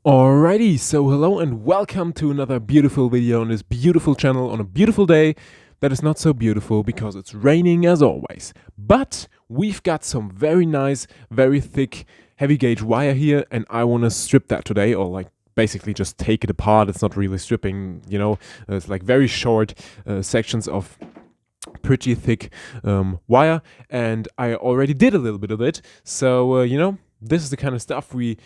Alrighty, so hello and welcome to another beautiful video on this beautiful channel on a beautiful day that is not so beautiful because it's raining as always. But we've got some very nice, very thick, heavy gauge wire here, and I want to strip that today, or like basically just take it apart. It's not really stripping, it's like very short sections of pretty thick wire, and I already did a little bit of it. So, this is the kind of stuff we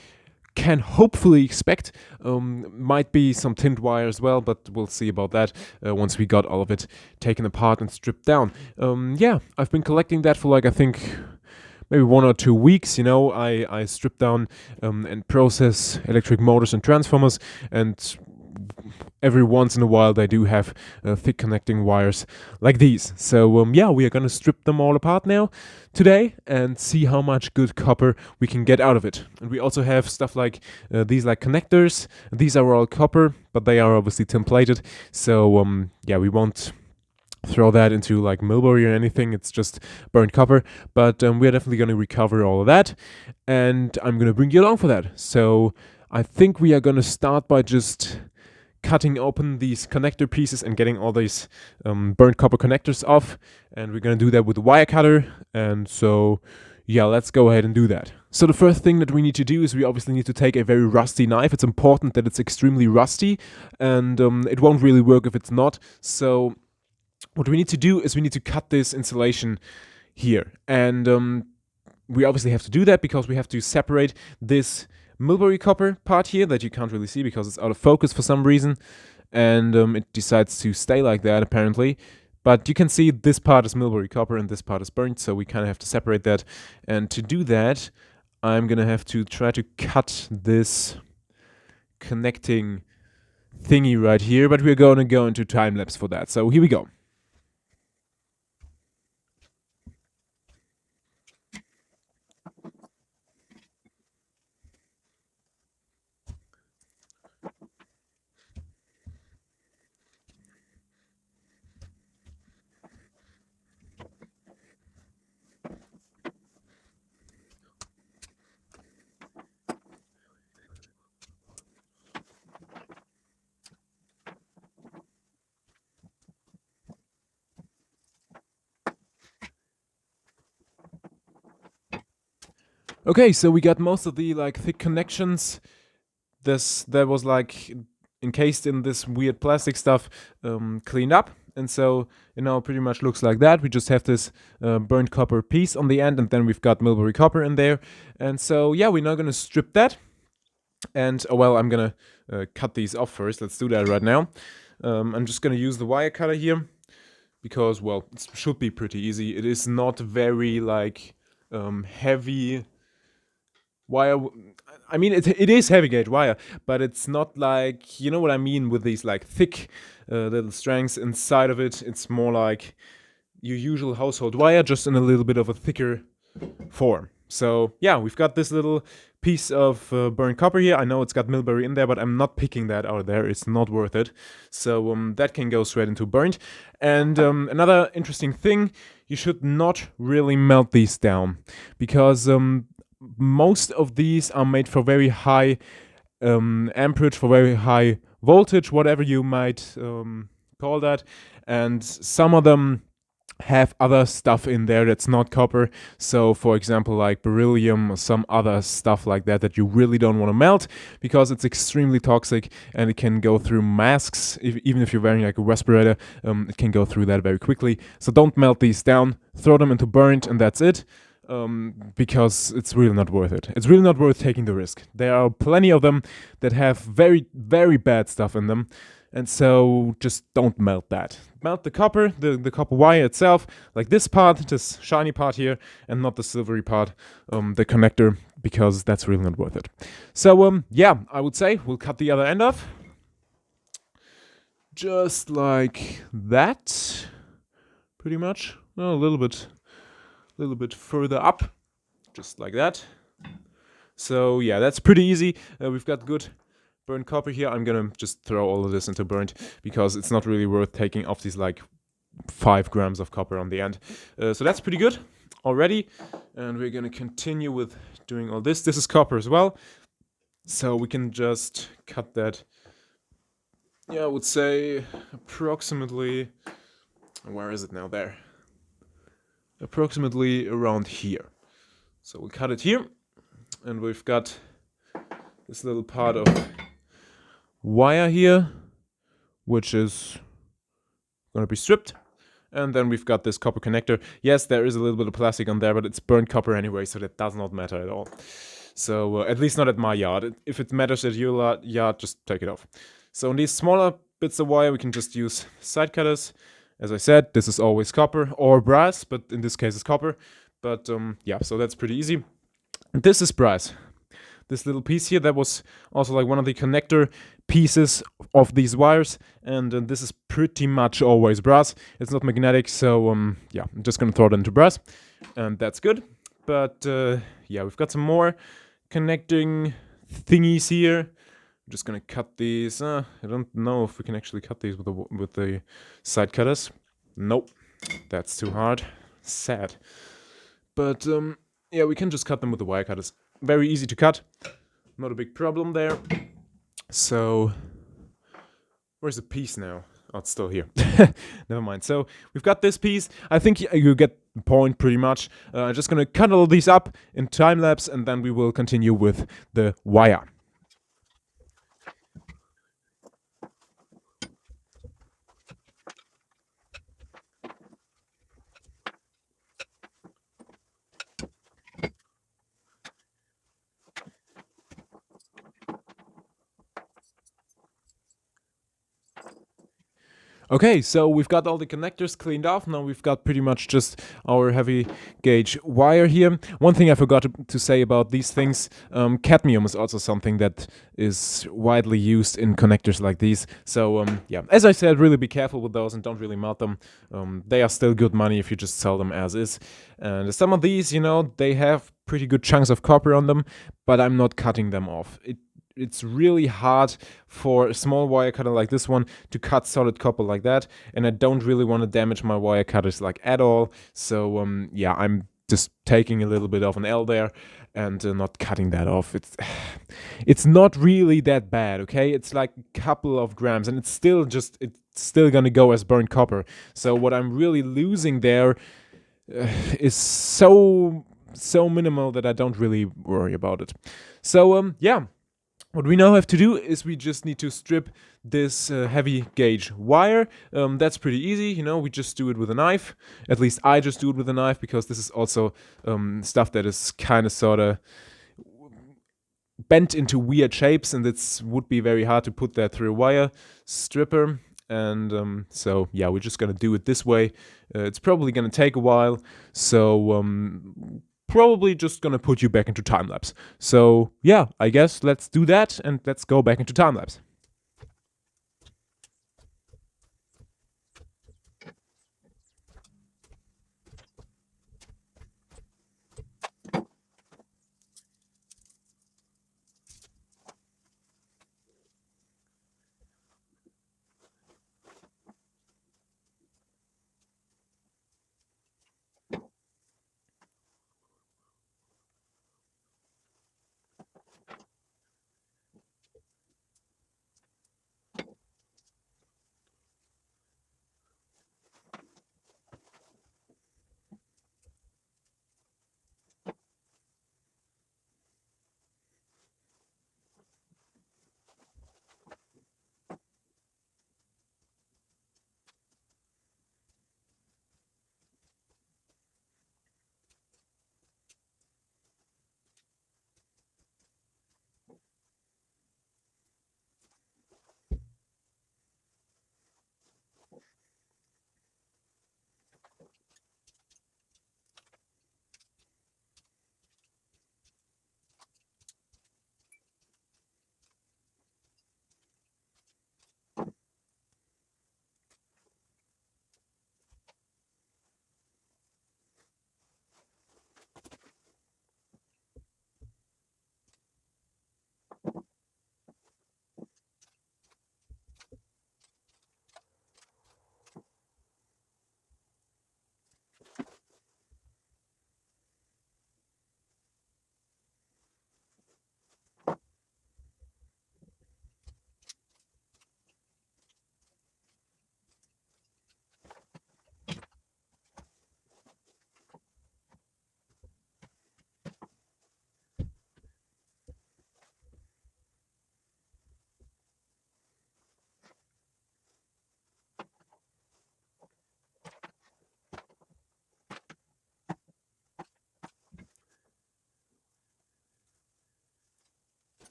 can hopefully expect. Might be some tinned wire as well, but we'll see about that once we got all of it taken apart and stripped down. Yeah, I've been collecting that for like, I think, maybe 1 or 2 weeks. I strip down and process electric motors and transformers, and every once in a while they do have thick connecting wires like these. So yeah, we are going to strip them all apart now today and see how much good copper we can get out of it. And we also have stuff like these like connectors. These are all copper, but they are obviously tin plated. So yeah, we won't throw that into like Milbury or anything. It's just burnt copper, but we're definitely going to recover all of that, and I'm going to bring you along for that. So I think we are going to start by just cutting open these connector pieces and getting all these burnt copper connectors off, and we're going to do that with the wire cutter. And so yeah, let's go ahead and do that. So the first thing that we need to do is we obviously need to take a very rusty knife. It's important that it's extremely rusty, and it won't really work if it's not. So what we need to do is we need to cut this insulation here, and we obviously have to do that because we have to separate this Milbury copper part here that you can't really see because it's out of focus for some reason, and it decides to stay like that apparently. But you can see this part is Milbury copper and this part is burnt, so we kind of have to separate that. And to do that, I'm gonna have to try to cut this connecting thingy right here, but we're gonna go into time lapse for that. So here we go. Okay, so we got most of the like thick connections. That was like encased in this weird plastic stuff cleaned up, and so it now pretty much looks like that. We just have this burnt copper piece on the end, and then we've got Milbury copper in there. And so yeah, we're now gonna strip that. And well, I'm gonna cut these off first. Let's do that right now. I'm just gonna use the wire cutter here because, well, it should be pretty easy. It is not very like heavy wire. I mean, it is heavy gauge wire, but it's not like, you know what I mean, with these like thick little strands inside of it. It's more like your usual household wire, just in a little bit of a thicker form. So yeah, we've got this little piece of burnt copper here. I know it's got Milbury in there, but I'm not picking that out of there. It's not worth it. So that can go straight into burnt. And another interesting thing, you should not really melt these down, because most of these are made for very high amperage, for very high voltage, whatever you might call that. And some of them have other stuff in there that's not copper. So for example, like beryllium or some other stuff like that that you really don't want to melt, because it's extremely toxic and it can go through masks. Even if you're wearing like a respirator, it can go through that very quickly. So don't melt these down, throw them into burnt, and that's it. Because it's really not worth it. It's really not worth taking the risk. There are plenty of them that have very, very bad stuff in them, and so just don't melt that. Melt the copper, the copper wire itself, like this part, this shiny part here, and not the silvery part, the connector, because that's really not worth it. So yeah, I would say we'll cut the other end off, just like that, pretty much. Oh, a little bit further up, just like that. So yeah, that's pretty easy. We've got good burnt copper here. I'm gonna just throw all of this into burnt because it's not really worth taking off these like 5 grams of copper on the end. So that's pretty good already, and we're gonna continue with doing all this. This is copper as well. So we can just cut that, yeah, I would say approximately, where is it now? There. Approximately around here. So we cut it here, and we've got this little part of wire here, which is going to be stripped. And then we've got this copper connector. Yes, there is a little bit of plastic on there, but it's burnt copper anyway, so that does not matter at all. So at least not at my yard. If it matters at your yard, just take it off. So on these smaller bits of wire, we can just use side cutters. As I said, this is always copper or brass, but in this case it's copper. But yeah, so that's pretty easy. And this is brass. This little piece here, that was also like one of the connector pieces of these wires, and this is pretty much always brass. It's not magnetic, so yeah, I'm just gonna throw it into brass, and that's good. But yeah, we've got some more connecting thingies here. I'm just gonna cut these. I don't know if we can actually cut these with the side cutters. Nope, that's too hard. Sad. But yeah, we can just cut them with the wire cutters. Very easy to cut. Not a big problem there. So, where's the piece now? Oh, it's still here. Never mind. So, we've got this piece. I think you get the point pretty much. I'm just gonna cut all these up in time lapse, and then we will continue with the wire. Okay, so we've got all the connectors cleaned off. Now we've got pretty much just our heavy gauge wire here. One thing I forgot to say about these things, cadmium is also something that is widely used in connectors like these. So yeah, as I said, really be careful with those and don't really melt them. They are still good money if you just sell them as is. And some of these, you know, they have pretty good chunks of copper on them, but I'm not cutting them off. It's really hard for a small wire cutter like this one to cut solid copper like that, and I don't really want to damage my wire cutters like at all. So yeah, I'm just taking a little bit of an L there and not cutting that off. It's not really that bad, okay? It's like a couple of grams, and it's still gonna go as burnt copper. So what I'm really losing there is so minimal that I don't really worry about it. So yeah. What we now have to do is we just need to strip this heavy gauge wire. That's pretty easy, you know, we just do it with a knife. At least I just do it with a knife, because this is also stuff that is kind of sort of bent into weird shapes, and it would be very hard to put that through a wire stripper. And so yeah, we're just gonna do it this way. It's probably gonna take a while, so probably just gonna put you back into time lapse. So yeah, I guess let's do that, and let's go back into time lapse.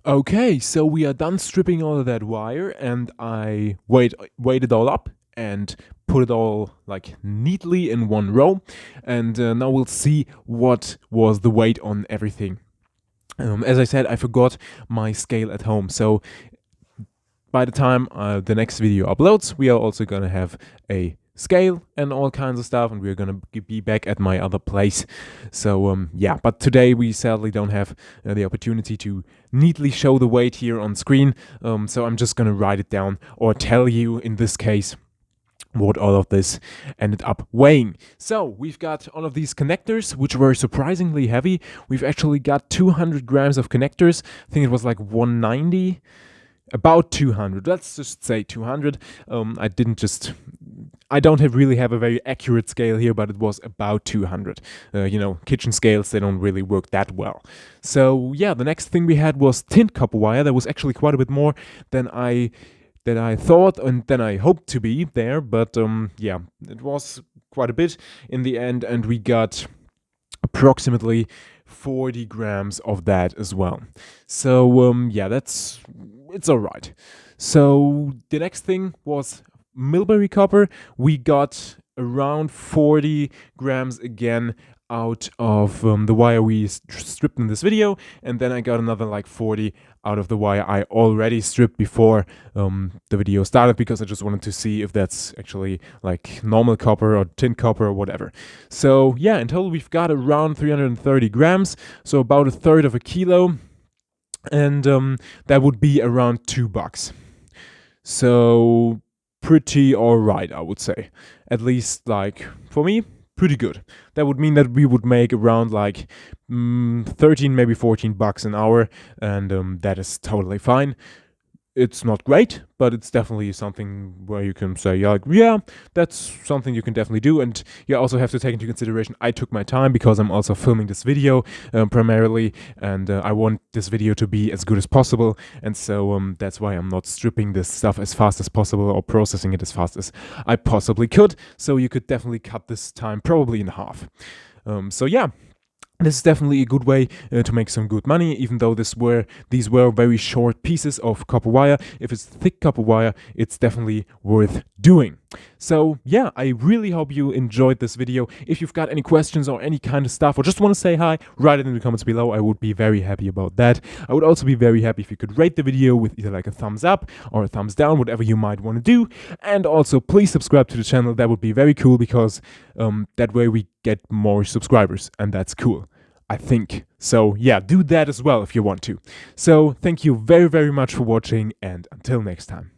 Okay, so we are done stripping all of that wire, and I weighed it all up and put it all like neatly in one row. And now we'll see what was the weight on everything. As I said, I forgot my scale at home, so by the time the next video uploads, we are also gonna have a scale and all kinds of stuff, and we're gonna be back at my other place. So yeah, but today we sadly don't have the opportunity to neatly show the weight here on screen, so I'm just gonna write it down, or tell you in this case what all of this ended up weighing. So we've got all of these connectors, which were surprisingly heavy. We've actually got 200 grams of connectors. I think it was like 190, about 200. Let's just say 200. I don't really have a very accurate scale here, but it was about 200. Kitchen scales, they don't really work that well. So yeah, the next thing we had was tint copper wire. That was actually quite a bit more than I thought and than I hoped to be there, but yeah, it was quite a bit in the end, and we got approximately 40 grams of that as well. So yeah, it's all right. So the next thing was Milbury copper. We got around 40 grams again out of the wire we stripped in this video, and then I got another like 40 out of the wire I already stripped before the video started, because I just wanted to see if that's actually like normal copper or tin copper or whatever. So yeah, in total we've got around 330 grams, so about a third of a kilo, and that would be around $2. So pretty alright, I would say. At least, like, for me, pretty good. That would mean that we would make around like 13, maybe $14 an hour, and that is totally fine. It's not great, but it's definitely something where you can say, yeah, that's something you can definitely do. And you also have to take into consideration, I took my time because I'm also filming this video primarily, and I want this video to be as good as possible. And so that's why I'm not stripping this stuff as fast as possible or processing it as fast as I possibly could. So you could definitely cut this time probably in half. So yeah. This is definitely a good way to make some good money, even though these were very short pieces of copper wire. If it's thick copper wire, it's definitely worth doing. So yeah, I really hope you enjoyed this video. If you've got any questions or any kind of stuff, or just want to say hi, write it in the comments below. I would be very happy about that. I would also be very happy if you could rate the video with either like a thumbs up or a thumbs down, whatever you might want to do. And also please subscribe to the channel. That would be very cool, because that way we get more subscribers, and that's cool, I think. So yeah, do that as well if you want to. So thank you very, very much for watching, and until next time.